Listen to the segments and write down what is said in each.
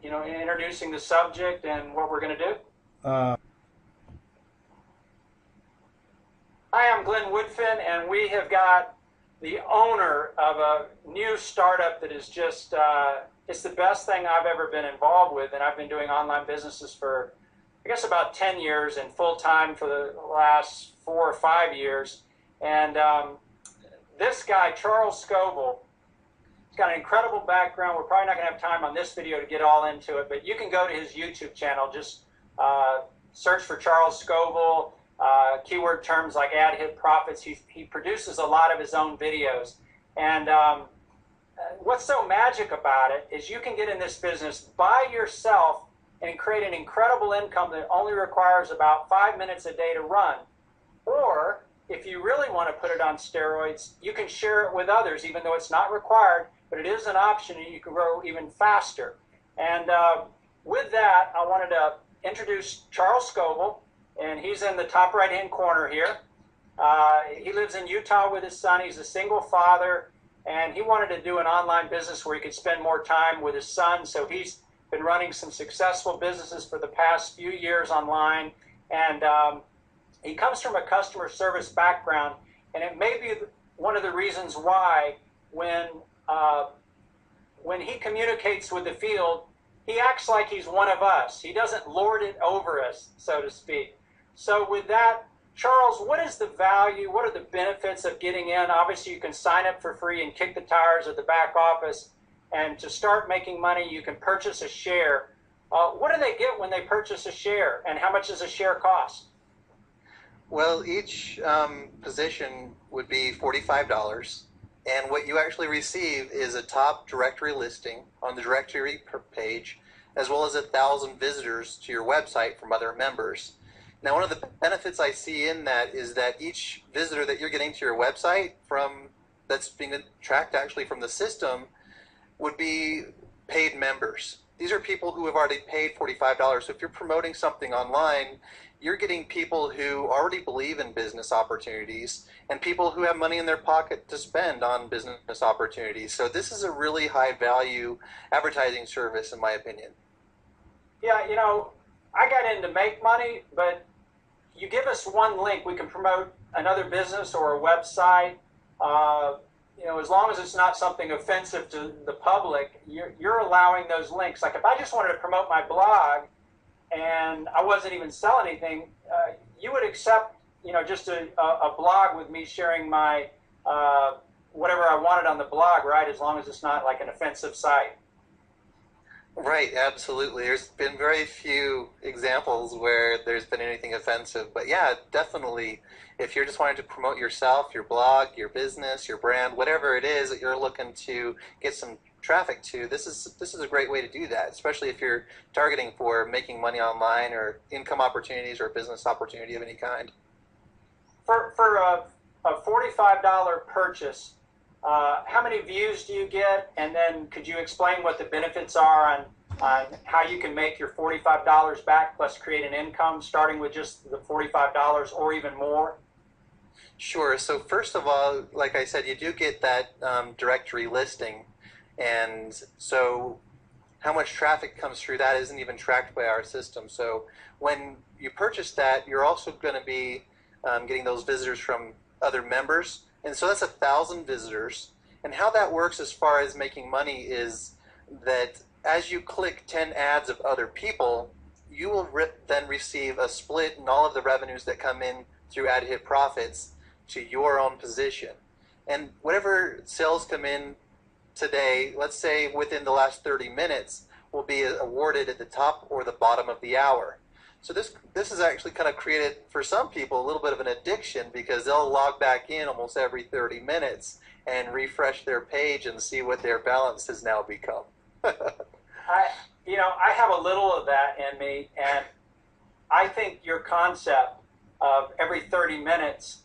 introducing the subject and what we're going to do? Uh, Hi, I'm Glenn Woodfin, and we have got the owner of a new startup that is just, it's the best thing I've ever been involved with, and I've been doing online businesses for, I guess, about 10 years and full-time for the last 4 or 5 years. And this guy, Charles Scoville, he's got an incredible background. We're probably not going to have time on this video to get all into it, but you can go to his YouTube channel. Just search for Charles Scoville, keyword terms like AddHitProfits. He produces a lot of his own videos. And what's so magic about it is you can get in this business by yourself and create an incredible income that only requires about 5 minutes a day to run. Or if you really want to put it on steroids, you can share it with others, even though it's not required, but it is an option and you can grow even faster. And with that, I wanted to introduce Charles Scoville, and he's in the top right-hand corner here. He lives in Utah with his son. He's a single father, and he wanted to do an online business where he could spend more time with his son, so he's been running some successful businesses for the past few years online. And he comes from a customer service background, and it may be one of the reasons why when he communicates with the field, he acts like he's one of us. He doesn't lord it over us, so to speak. So with that, Charles, what is the value, what are the benefits of getting in? Obviously, you can sign up for free and kick the tires at the back office, and to start making money, you can purchase a share. What do they get when they purchase a share, and how much does a share cost? Well, each position would be $45, and what you actually receive is a top directory listing on the directory page, as well as 1,000 visitors to your website from other members. Now, one of the benefits I see in that is that each visitor that you're getting to your website that's being tracked actually from the system would be paid members. These are people who have already paid $45. So if you're promoting something online, you're getting people who already believe in business opportunities and people who have money in their pocket to spend on business opportunities. So this is a really high value advertising service, in my opinion. Yeah, I got in to make money, but you give us one link, we can promote another business or a website. As long as it's not something offensive to the public, you're allowing those links. Like if I just wanted to promote my blog and I wasn't even selling anything, you would accept, just a blog with me sharing my whatever I wanted on the blog, right? As long as it's not like an offensive site. Right, absolutely. There's been very few examples where there's been anything offensive, but yeah, definitely. If you're just wanting to promote yourself, your blog, your business, your brand, whatever it is that you're looking to get some traffic to, this is a great way to do that, especially if you're targeting for making money online or income opportunities or a business opportunity of any kind. For a $45 purchase, how many views do you get? And then could you explain what the benefits are on how you can make your $45 back plus create an income starting with just the $45 or even more? Sure. So first of all, like I said, you do get that directory listing. And so how much traffic comes through that isn't even tracked by our system. So when you purchase that, you're also going to be getting those visitors from other members. And so that's 1,000 visitors. And how that works as far as making money is that as you click 10 ads of other people, you will then receive a split in all of the revenues that come in through AddHitProfits to your own position. And whatever sales come in today, let's say within the last 30 minutes, will be awarded at the top or the bottom of the hour. So this is actually kind of created for some people a little bit of an addiction because they'll log back in almost every 30 minutes and refresh their page and see what their balance has now become. I have a little of that in me, and I think your concept of every 30 minutes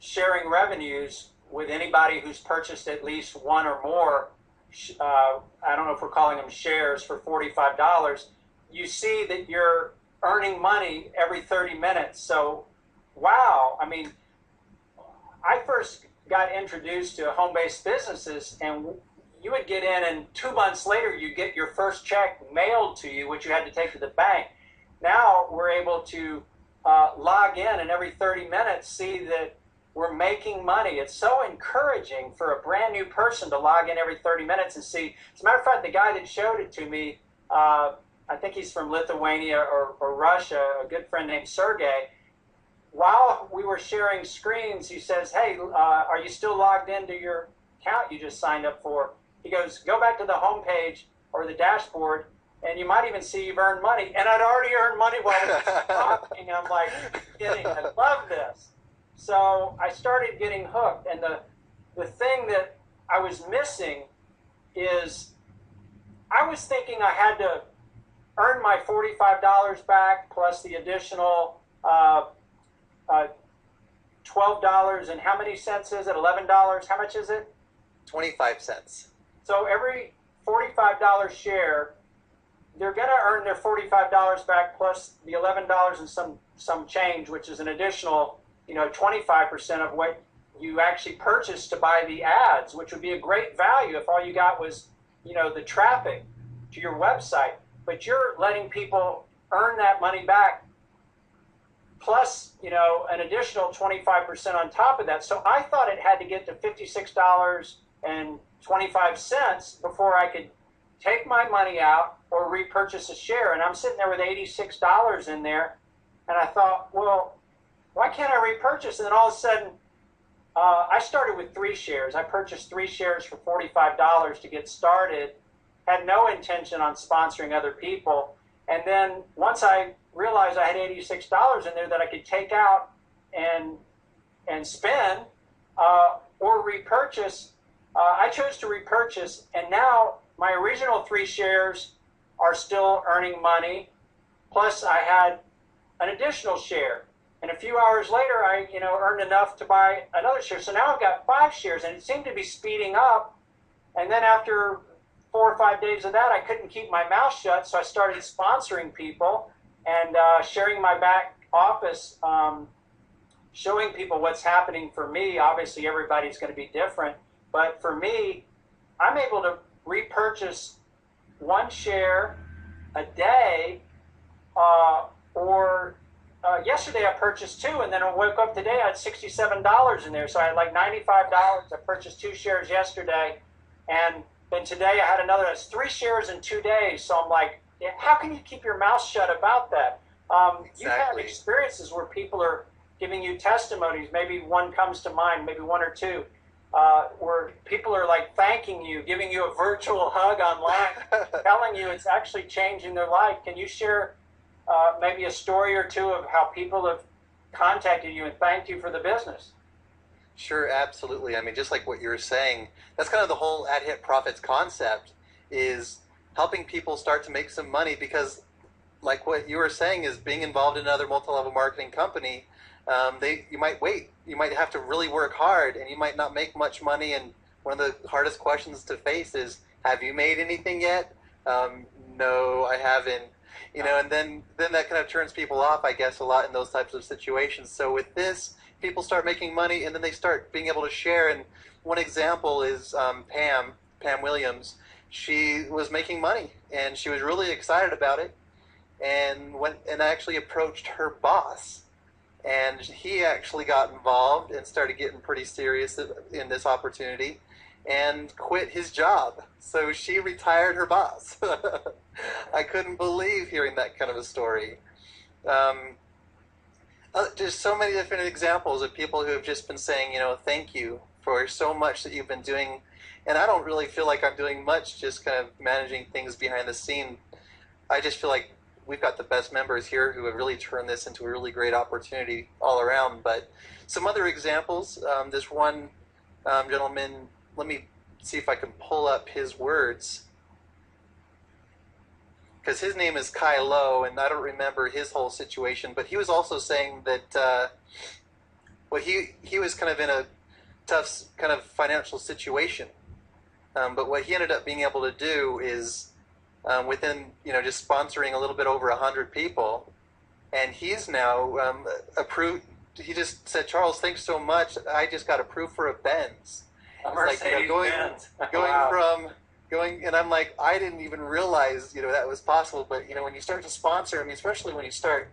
sharing revenues with anybody who's purchased at least one or more, I don't know if we're calling them shares, for $45, you see that you're earning money every 30 minutes. So, wow, I mean, I first got introduced to home-based businesses, and you would get in, and 2 months later you get your first check mailed to you, which you had to take to the bank. Now we're able to log in and every 30 minutes see that we're making money. It's so encouraging for a brand new person to log in every 30 minutes and see. As a matter of fact, the guy that showed it to me, I think he's from Lithuania or Russia, a good friend named Sergey. While we were sharing screens, he says, hey, are you still logged into your account you just signed up for? He goes, go back to the home page or the dashboard, and you might even see you've earned money. And I'd already earned money while we were talking. I'm like, kidding, I love this. So I started getting hooked. And the thing that I was missing is I was thinking I had to earn my $45 back plus the additional $12 and how many cents is it? $11? How much is it? 25 cents. So every $45 share, they're going to earn their $45 back plus the $11 and some change, which is an additional, 25% of what you actually purchased to buy the ads, which would be a great value if all you got was, the traffic to your website. But you're letting people earn that money back plus, an additional 25% on top of that. So I thought it had to get to $56.25 before I could take my money out or repurchase a share. And I'm sitting there with $86 in there. And I thought, well, why can't I repurchase? And then all of a sudden, I started with 3 shares. I purchased 3 shares for $45 to get started. Had no intention on sponsoring other people. And then once I realized I had $86 in there that I could take out and spend or repurchase, I chose to repurchase. And now my original 3 shares are still earning money. Plus I had an additional share. And a few hours later, I earned enough to buy another share. So now I've got 5 shares, and it seemed to be speeding up. And then after 4 or 5 days of that, I couldn't keep my mouth shut, so I started sponsoring people and sharing my back office, showing people what's happening for me. Obviously, everybody's going to be different, but for me, I'm able to repurchase 1 share a day, yesterday I purchased 2, and then I woke up today, I had $67 in there, so I had like $95. I purchased 2 shares yesterday, and then today I had another. That's 3 shares in 2 days. So I'm like, how can you keep your mouth shut about that? Exactly. You've had experiences where people are giving you testimonies. Maybe one comes to mind, maybe 1 or 2, where people are like thanking you, giving you a virtual hug online, telling you it's actually changing their life. Can you share maybe a story or 2 of how people have contacted you and thanked you for the business? Sure, absolutely. I mean, just like what you were saying, that's kind of the whole AddHitProfits concept, is helping people start to make some money, because like what you were saying is being involved in another multi-level marketing company, you might wait. You might have to really work hard, and you might not make much money, and one of the hardest questions to face is, have you made anything yet? No, I haven't. And then that kind of turns people off, I guess, a lot in those types of situations. So with this, people start making money, and then they start being able to share. And one example is Pam Williams. She was making money, and she was really excited about it, and actually approached her boss, and he actually got involved and started getting pretty serious in this opportunity and quit his job. So she retired her boss. I couldn't believe hearing that kind of a story. There's so many different examples of people who have just been saying, thank you for so much that you've been doing. And I don't really feel like I'm doing much, just kind of managing things behind the scene. I just feel like we've got the best members here who have really turned this into a really great opportunity all around. But some other examples, this one gentleman, let me see if I can pull up his words, because his name is Kai Lo, and I don't remember his whole situation, but he was also saying that he was kind of in a tough kind of financial situation, but what he ended up being able to do is within just sponsoring a little bit over 100 people, and he's now approved. He just said, "Charles, thanks so much. I just got approved for a Benz." A Mercedes Benz. Going Wow. from going, and I'm like, I didn't even realize, that was possible. But, when you start to sponsor, I mean, especially when you start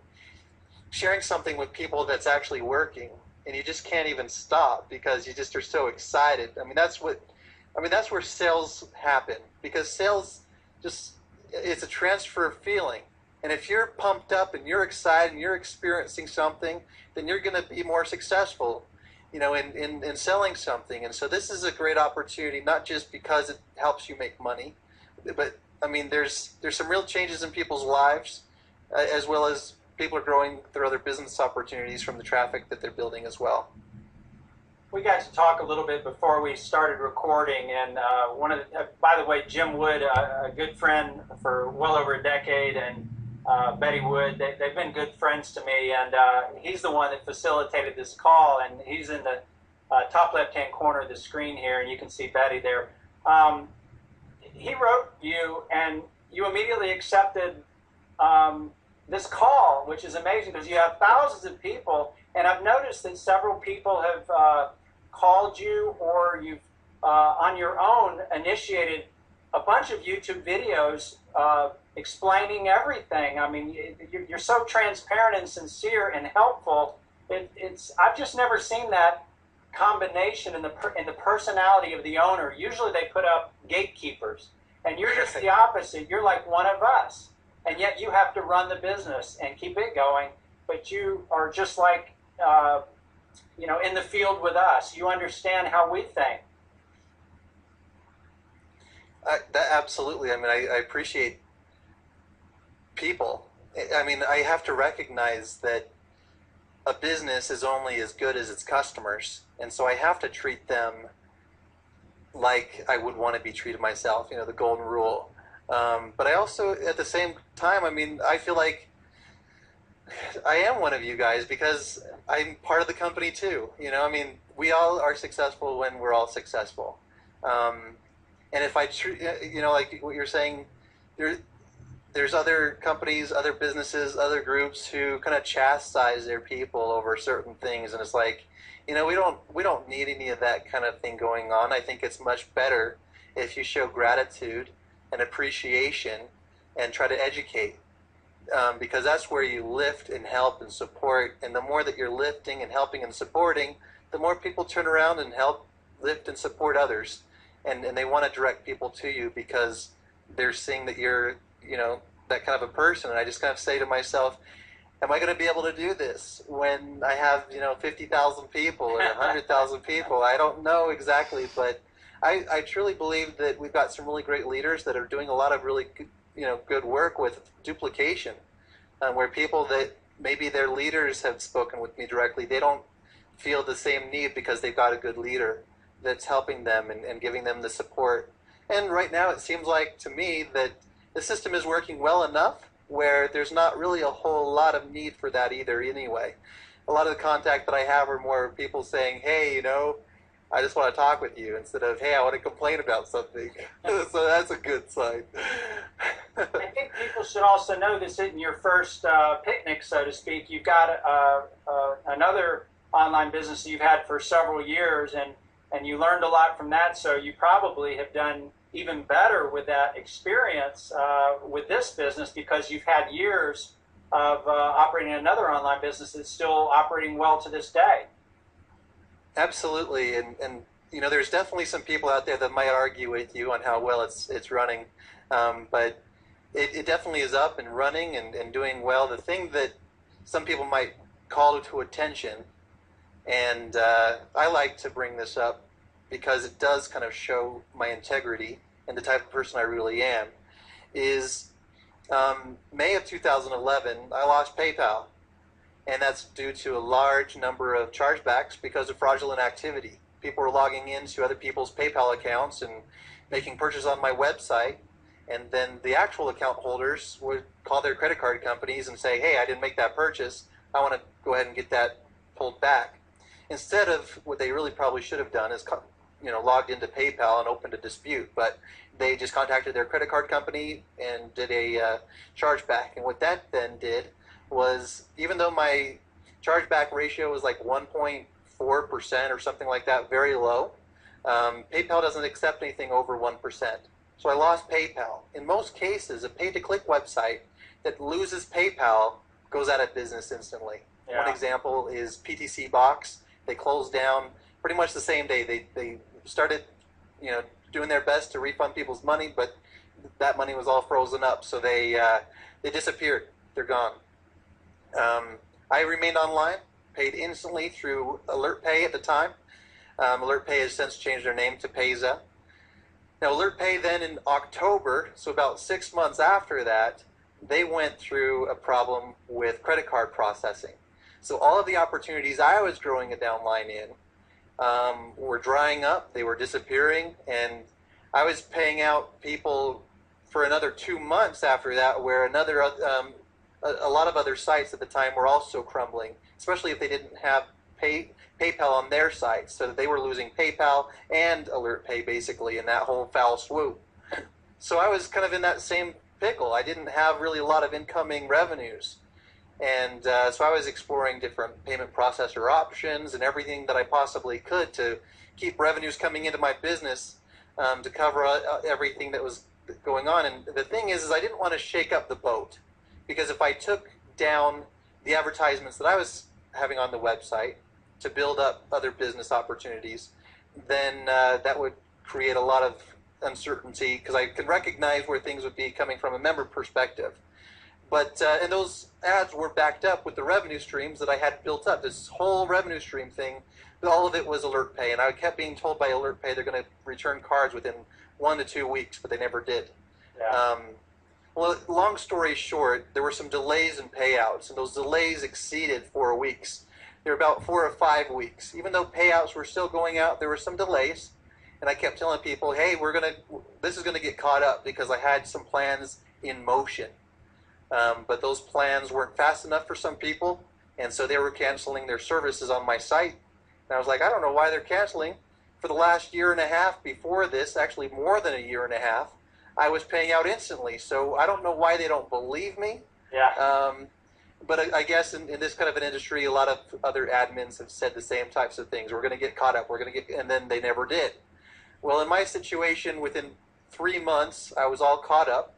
sharing something with people that's actually working, and you just can't even stop because you just are so excited. That's where sales happen, because sales it's a transfer of feeling. And if you're pumped up and you're excited and you're experiencing something, then you're going to be more successful, in selling something. And so this is a great opportunity, not just because it helps you make money, but there's some real changes in people's lives, as well as people are growing their other business opportunities from the traffic that they're building as well. We got to talk a little bit before we started recording, and by the way, Jim Wood, a good friend for well over a decade, and Betty Wood, they've been good friends to me, and he's the one that facilitated this call, and he's in the top left-hand corner of the screen here, and you can see Betty there. He wrote you, and you immediately accepted this call, which is amazing because you have thousands of people, and I've noticed that several people have called you, or you've on your own initiated a bunch of YouTube videos explaining everything. I mean, you're so transparent and sincere and helpful. I've just never seen that combination in the personality of the owner. Usually they put up gatekeepers, and you're just the opposite. You're like one of us, and yet you have to run the business and keep it going. But you are just like in the field with us. You understand how we think. Absolutely. I appreciate people. I have to recognize that a business is only as good as its customers, and so I have to treat them like I would want to be treated myself, the golden rule. But I also, at the same time, I feel like I am one of you guys because I'm part of the company too. We all are successful when we're all successful. And if I, like what you're saying, there's other companies, other businesses, other groups who kind of chastise their people over certain things, and it's like, we don't need any of that kind of thing going on. I think it's much better if you show gratitude and appreciation and try to educate. Because that's where you lift and help and support, and the more that you're lifting and helping and supporting, the more people turn around and help lift and support others, and they want to direct people to you because they're seeing that you're that kind of a person. And I just kind of say to myself, am I going to be able to do this when I have 50,000 people or 100,000 people? I don't know exactly, but I truly believe that we've got some really great leaders that are doing a lot of really good work with duplication, where people that maybe their leaders have spoken with me directly, they don't feel the same need because they've got a good leader that's helping them and giving them the support. And right now it seems like to me that the system is working well enough where there's not really a whole lot of need for that either anyway. A lot of the contact that I have are more people saying, hey, I just want to talk with you, instead of, hey, I want to complain about something. So that's a good sign. I think people should also know this isn't your first picnic, so to speak. You've got another online business you've had for several years, and you learned a lot from that, so you probably have done even better with that experience with this business, because you've had years of operating another online business that's still operating well to this day. Absolutely, and there's definitely some people out there that might argue with you on how well it's running, but it definitely is up and running and doing well. The thing that some people might call to attention, and I like to bring this up because it does kind of show my integrity and the type of person I really am, is May of 2011, I lost PayPal. And that's due to a large number of chargebacks because of fraudulent activity. People were logging into other people's PayPal accounts and making purchases on my website, and then the actual account holders would call their credit card companies and say, hey, I didn't make that purchase. I want to go ahead and get that pulled back. Instead of what they really probably should have done is logged into PayPal and opened a dispute, but they just contacted their credit card company and did a chargeback. And what that then did was, even though my chargeback ratio was like 1.4% or something like that, very low, PayPal doesn't accept anything over 1%. So I lost PayPal. In most cases, a pay-to-click website that loses PayPal goes out of business instantly. Yeah. One example is PTC Box. They closed down pretty much the same day. They started, doing their best to refund people's money, but that money was all frozen up, so they disappeared. They're gone. I remained online, paid instantly through AlertPay at the time. AlertPay has since changed their name to Payza. Now, AlertPay then in October, so about 6 months after that, they went through a problem with credit card processing. So all of the opportunities I was growing a downline in were drying up, they were disappearing, and I was paying out people for another 2 months after that, where a lot of other sites at the time were also crumbling, especially if they didn't have PayPal on their site, so that they were losing PayPal and AlertPay basically in that whole foul swoop. So I was kind of in that same pickle. I didn't have really a lot of incoming revenues, and so I was exploring different payment processor options and everything that I possibly could to keep revenues coming into my business to cover everything that was going on. And the thing is I didn't want to shake up the boat, because if I took down the advertisements that I was having on the website to build up other business opportunities, then that would create a lot of uncertainty, because I can recognize where things would be coming from a member perspective. But and those ads were backed up with the revenue streams that I had built up. This whole revenue stream thing, all of it was AlertPay, and I kept being told by AlertPay they're going to return cards within 1 to 2 weeks, but they never did. Yeah. Well, long story short, there were some delays in payouts, and those delays exceeded 4 weeks. They were about 4 or 5 weeks. Even though payouts were still going out, there were some delays, and I kept telling people, hey, this is gonna get caught up, because I had some plans in motion. But those plans weren't fast enough for some people, and so they were canceling their services on my site. And I was like, I don't know why they're canceling. For the last year and a half before this, actually more than a year and a half, I was paying out instantly. So I don't know why they don't believe me. Yeah. But I guess in this kind of an industry, a lot of other admins have said the same types of things. We're going to get caught up. And then they never did. Well, in my situation, within 3 months, I was all caught up.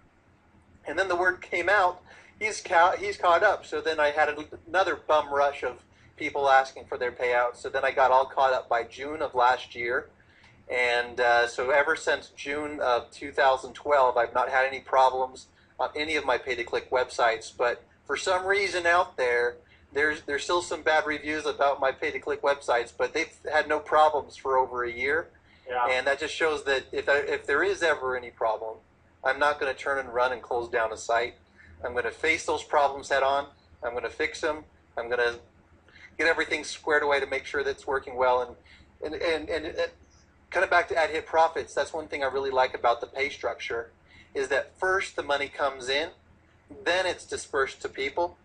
And then the word came out, he's caught up. So then I had another bum rush of people asking for their payouts. So then I got all caught up by June of last year. And so ever since June of 2012, I've not had any problems on any of my pay-to-click websites. But for some reason out there, there's still some bad reviews about my pay-to-click websites, but they've had no problems for over a year. Yeah. And that just shows that if there is ever any problem, I'm not going to turn and run and close down a site. I'm going to face those problems head on. I'm going to fix them. I'm going to get everything squared away to make sure that it's working well. And kind of back to AddHitProfits, that's one thing I really like about the pay structure, is that first the money comes in, then it's dispersed to people.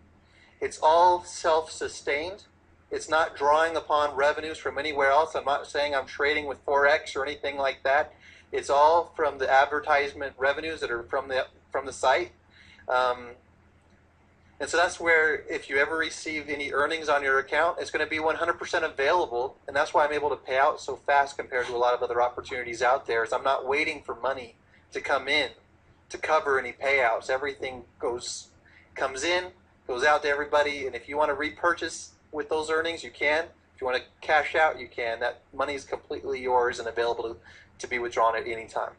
It's all self-sustained. It's not drawing upon revenues from anywhere else. I'm not saying I'm trading with Forex or anything like that. It's all from the advertisement revenues that are from the site. And so that's where, if you ever receive any earnings on your account, it's going to be 100% available. And that's why I'm able to pay out so fast compared to a lot of other opportunities out there, is I'm not waiting for money to come in to cover any payouts. Everything comes in, goes out to everybody. And if you want to repurchase with those earnings, you can. If you want to cash out, you can. That money is completely yours and available to be withdrawn at any time.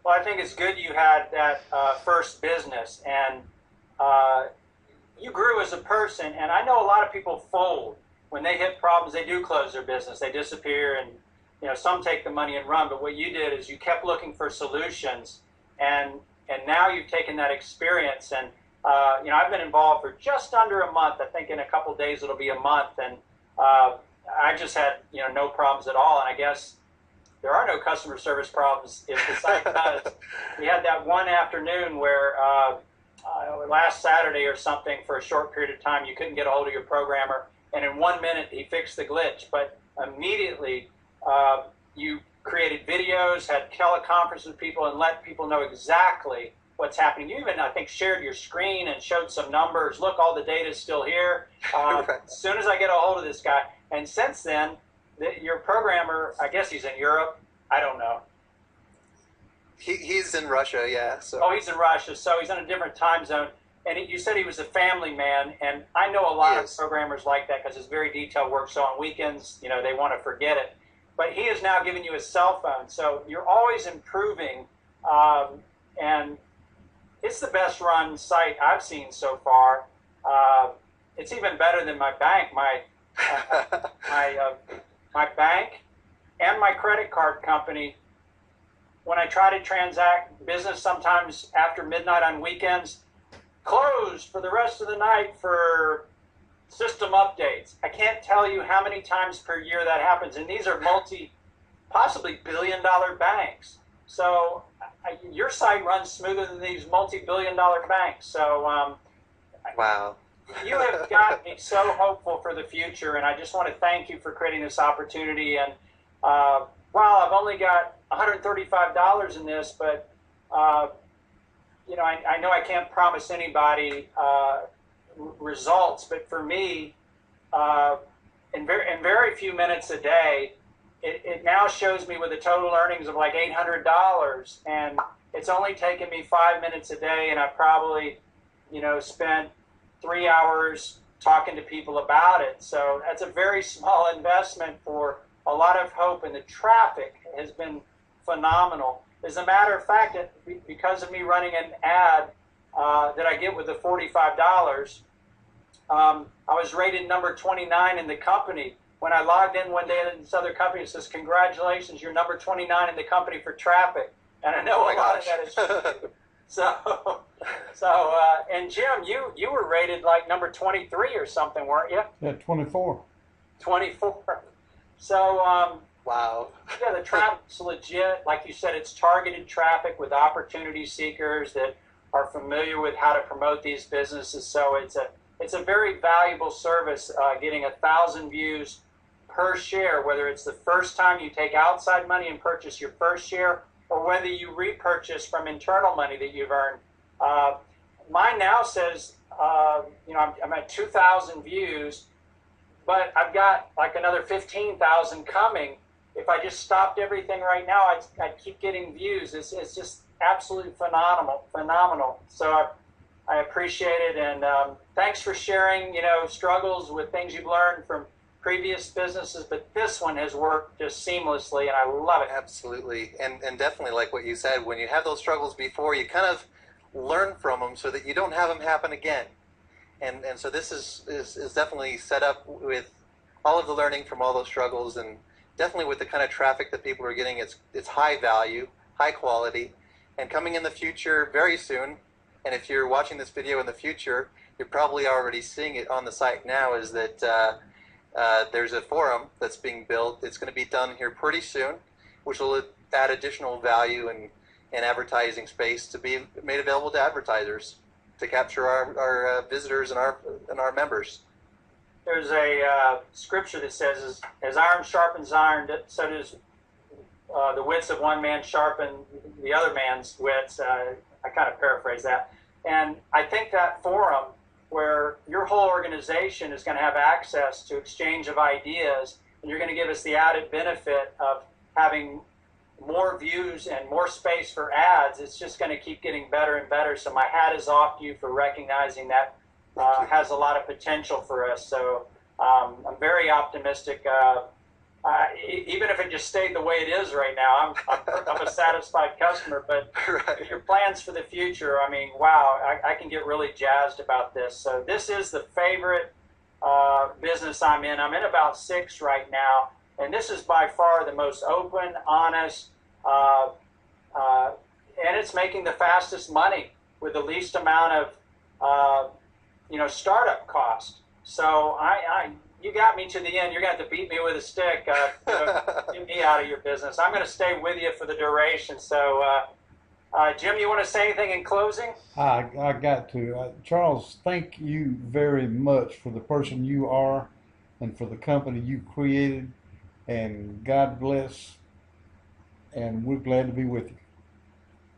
Well, I think it's good you had that first business, and you grew as a person. And I know a lot of people fold when they hit problems. They do close their business, they disappear, and some take the money and run. But what you did is you kept looking for solutions, and now you've taken that experience. And I've been involved for just under a month. I think in a couple of days it'll be a month, and I just had no problems at all. And I guess there are no customer service problems if the site does. We had that one afternoon where last Saturday or something, for a short period of time, you couldn't get a hold of your programmer, and in 1 minute he fixed the glitch. But immediately you created videos, had teleconference with people, and let people know exactly what's happening. You even, I think, shared your screen and showed some numbers. Look, all the data is still here. As soon as I get a hold of this guy. And since then, your programmer, I guess he's in Europe. I don't know. He's in Russia, yeah. So. Oh, he's in Russia, so he's in a different time zone. And you said he was a family man, and I know a lot of programmers like that because it's very detailed work. So on weekends, they want to forget it. But he is now giving you a cell phone, so you're always improving, and it's the best run site I've seen so far. It's even better than my bank. My bank and my credit card company. When I try to transact business, sometimes after midnight on weekends, closed for the rest of the night for system updates. I can't tell you how many times per year that happens, and these are possibly billion-dollar banks. So your site runs smoother than these multi-billion-dollar banks. So wow. You have got me so hopeful for the future, and I just want to thank you for creating this opportunity. And while I've only got $135 in this, but I know I can't promise anybody results, but for me, in very few minutes a day, it now shows me with a total earnings of like $800, and it's only taken me 5 minutes a day, and I probably, spent 3 hours talking to people about it. So that's a very small investment for a lot of hope, and the traffic has been phenomenal. As a matter of fact, because of me running an ad that I get with the $45, I was rated number 29 in the company. When I logged in one day at this other company, it says, "Congratulations, you're number 29 in the company for traffic." And I know a lot of that is true. And Jim, you were rated like number 23 or something, weren't you? Yeah, 24. 24. So, wow. Yeah, the traffic's legit. Like you said, it's targeted traffic with opportunity seekers that are familiar with how to promote these businesses. So it's a very valuable service, getting 1,000 views per share, whether it's the first time you take outside money and purchase your first share, or whether you repurchase from internal money that you've earned. Mine now says, I'm at 2,000 views, but I've got like another 15,000 coming. If I just stopped everything right now, I'd keep getting views. It's just absolutely phenomenal. So I appreciate it, and thanks for sharing, struggles with things you've learned from previous businesses, but this one has worked just seamlessly, and I love it. Absolutely, and definitely like what you said, when you have those struggles before, you kind of learn from them so that you don't have them happen again. And so this is definitely set up with all of the learning from all those struggles, and definitely with the kind of traffic that people are getting. It's high value, high quality, and coming in the future very soon. And if you're watching this video in the future, you're probably already seeing it on the site now, is that there's a forum that's being built. It's going to be done here pretty soon, which will add additional value and advertising space to be made available to advertisers to capture our visitors and our members. There's a scripture that says, as iron sharpens iron, so does the wits of one man sharpen the other man's wits. I kind of paraphrase that. And I think that forum where your whole organization is going to have access to exchange of ideas, and you're going to give us the added benefit of having more views and more space for ads, it's just going to keep getting better and better. So my hat is off to you for recognizing that has a lot of potential for us. So I'm very optimistic. Even if it just stayed the way it is right now, I'm a satisfied customer. But right. Your plans for the future, I mean, wow, I can get really jazzed about this. So this is the favorite business I'm in. I'm in about 6 right now, and this is by far the most open, honest, and it's making the fastest money with the least amount of startup cost. So you got me to the end. You're going to have to beat me with a stick to get me out of your business. I'm going to stay with you for the duration. So, Jim, you want to say anything in closing? I got to. Charles, thank you very much for the person you are and for the company you created. And God bless. And we're glad to be with you.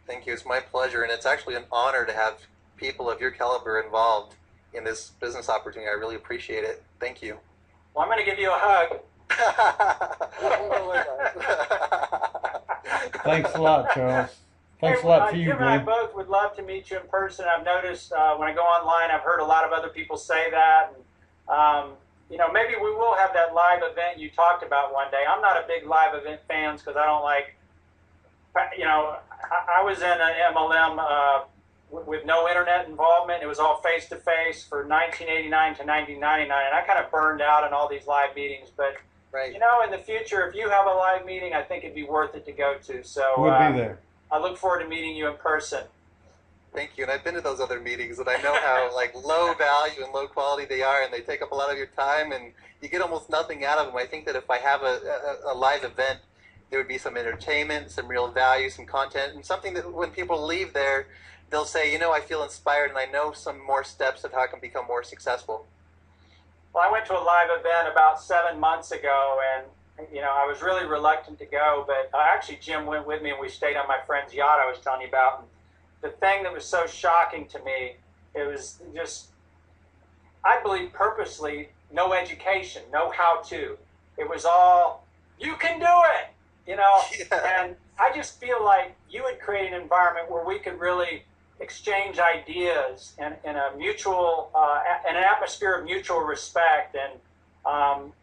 Thank you. It's my pleasure. And it's actually an honor to have people of your caliber involved in this business opportunity. I really appreciate it. Thank you. Well, I'm going to give you a hug. Thanks a lot, Charles. Thanks a lot for Jim you, and I Glenn. both would love to meet you in person. I've noticed when I go online, I've heard a lot of other people say that. And, maybe we will have that live event you talked about one day. I'm not a big live event fan because I don't like, I was in an MLM with no internet involvement. It was all face-to-face for 1989 to 1999, and I kind of burned out on all these live meetings. But, Right. in the future, if you have a live meeting, I think it'd be worth it to go to. So We'll be there. I look forward to meeting you in person. Thank you. And I've been to those other meetings, and I know how like low value and low quality they are, and they take up a lot of your time, and you get almost nothing out of them. I think that if I have a live event, there would be some entertainment, some real value, some content, and something that when people leave there, they'll say, I feel inspired, and I know some more steps of how I can become more successful. Well, I went to a live event about 7 months ago, and I was really reluctant to go, but actually Jim went with me, and we stayed on my friend's yacht I was telling you about. And the thing that was so shocking to me, it was just, I believe purposely, no education, no how-to. It was all, you can do it, Yeah. and I just feel like you would create an environment where we could really exchange ideas in a mutual, in an atmosphere of mutual respect. And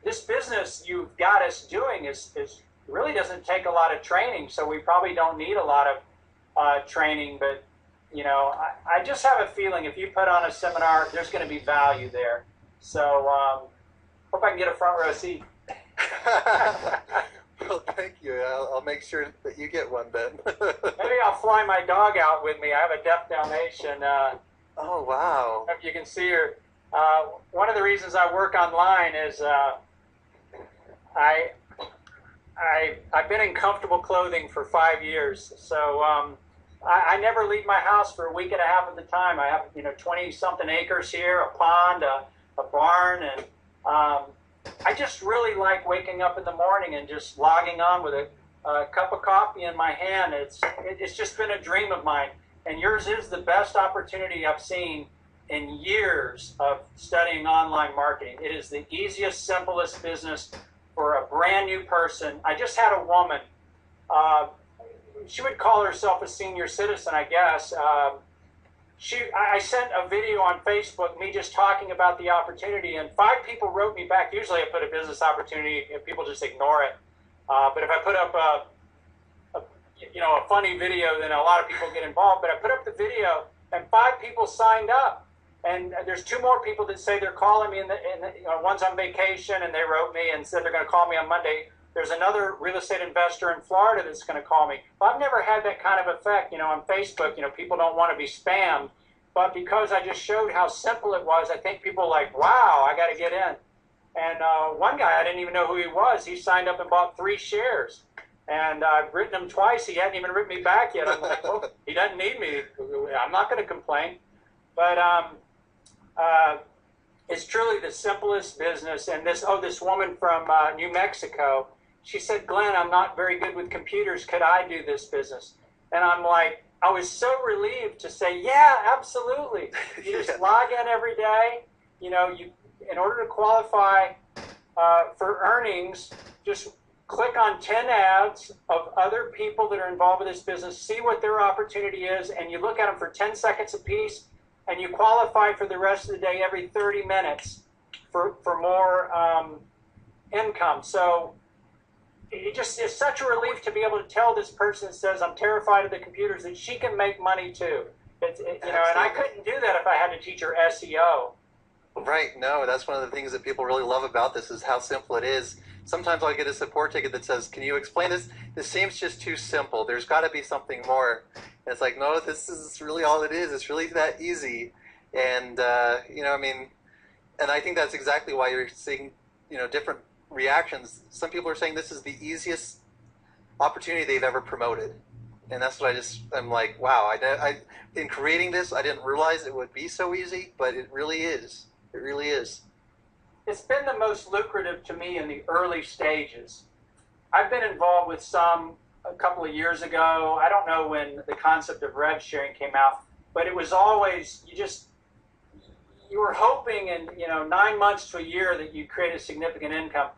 this business you've got us doing is really doesn't take a lot of training, so we probably don't need a lot of training. But I just have a feeling if you put on a seminar, there's going to be value there. So hope I can get a front row seat. Well, thank you. I'll make sure that you get one then. Maybe I'll fly my dog out with me. I have a deaf Dalmatian. Oh, wow. If you can see her. One of the reasons I work online is I've been in comfortable clothing for 5 years, so I never leave my house for a week and a half at the time. I have 20-something acres here, a pond, a barn, and I just really like waking up in the morning and just logging on with a cup of coffee in my hand. It's just been a dream of mine, and yours is the best opportunity I've seen in years of studying online marketing. It is the easiest, simplest business for a brand new person. I just had a woman, she would call herself a senior citizen, I guess. I sent a video on Facebook, me just talking about the opportunity, and 5 people wrote me back. Usually I put a business opportunity and people just ignore it. But if I put up a funny video, then a lot of people get involved. But I put up the video, and 5 people signed up. And there's 2 more people that say they're calling me, one's on vacation, and they wrote me and said they're going to call me on Monday. There's another real estate investor in Florida that's going to call me. Well, I've never had that kind of effect. On Facebook, people don't want to be spammed. But because I just showed how simple it was, I think people are like, wow, I got to get in. And one guy, I didn't even know who he was. He signed up and bought 3 shares. And I've written him twice. He hadn't even written me back yet. I'm like, well, he doesn't need me. I'm not going to complain. But it's truly the simplest business. And this woman from New Mexico, she said, Glenn, I'm not very good with computers. Could I do this business? And I'm like, I was so relieved to say, yeah, absolutely. You just log in every day. In order to qualify for earnings, just click on 10 ads of other people that are involved with this business, see what their opportunity is, and you look at them for 10 seconds apiece, and you qualify for the rest of the day every 30 minutes for more income. So it's such a relief to be able to tell this person that says, I'm terrified of the computers, that she can make money too. And I couldn't do that if I had to teach her SEO. Right. No, that's one of the things that people really love about this is how simple it is. Sometimes I'll get a support ticket that says, can you explain this? This seems just too simple. There's got to be something more. And it's like, no, this is really all it is. It's really that easy. And, and I think that's exactly why you're seeing, different reactions. Some people are saying this is the easiest opportunity they've ever promoted. And that's what I'm like, wow, in creating this, I didn't realize it would be so easy, but it really is. It really is. It's been the most lucrative to me in the early stages. I've been involved with some a couple of years ago. I don't know when the concept of rev sharing came out, but it was always, you were hoping in 9 months to a year that you'd create a significant income.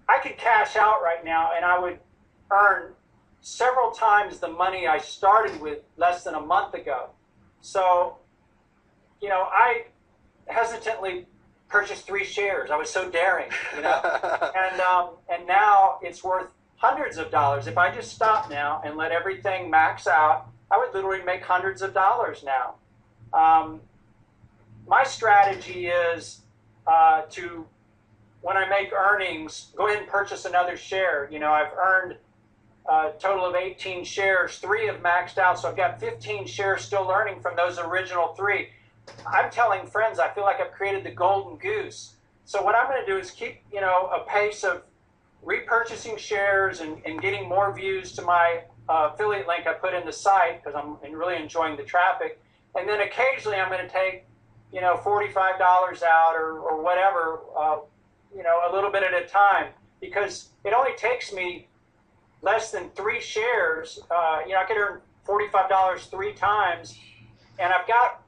I could cash out right now and I would earn several times the money I started with less than a month ago. So, you know, I hesitantly purchased 3 shares. I was so daring, you know, and now it's worth hundreds of dollars. If I just stop now and let everything max out, I would literally make hundreds of dollars now. My strategy is to, when I make earnings, go ahead and purchase another share. You know, I've earned a total of 18 shares. 3 have maxed out, so I've got 15 shares still earning from those original 3. I'm telling friends I feel like I've created the golden goose. So what I'm going to do is keep, you know, a pace of repurchasing shares and getting more views to my affiliate link I put in the site, because I'm really enjoying the traffic. And then occasionally I'm going to take, you know, $45 out or whatever, you know, a little bit at a time, because it only takes me less than 3 shares. You know, I could earn $45 3 times, and I've got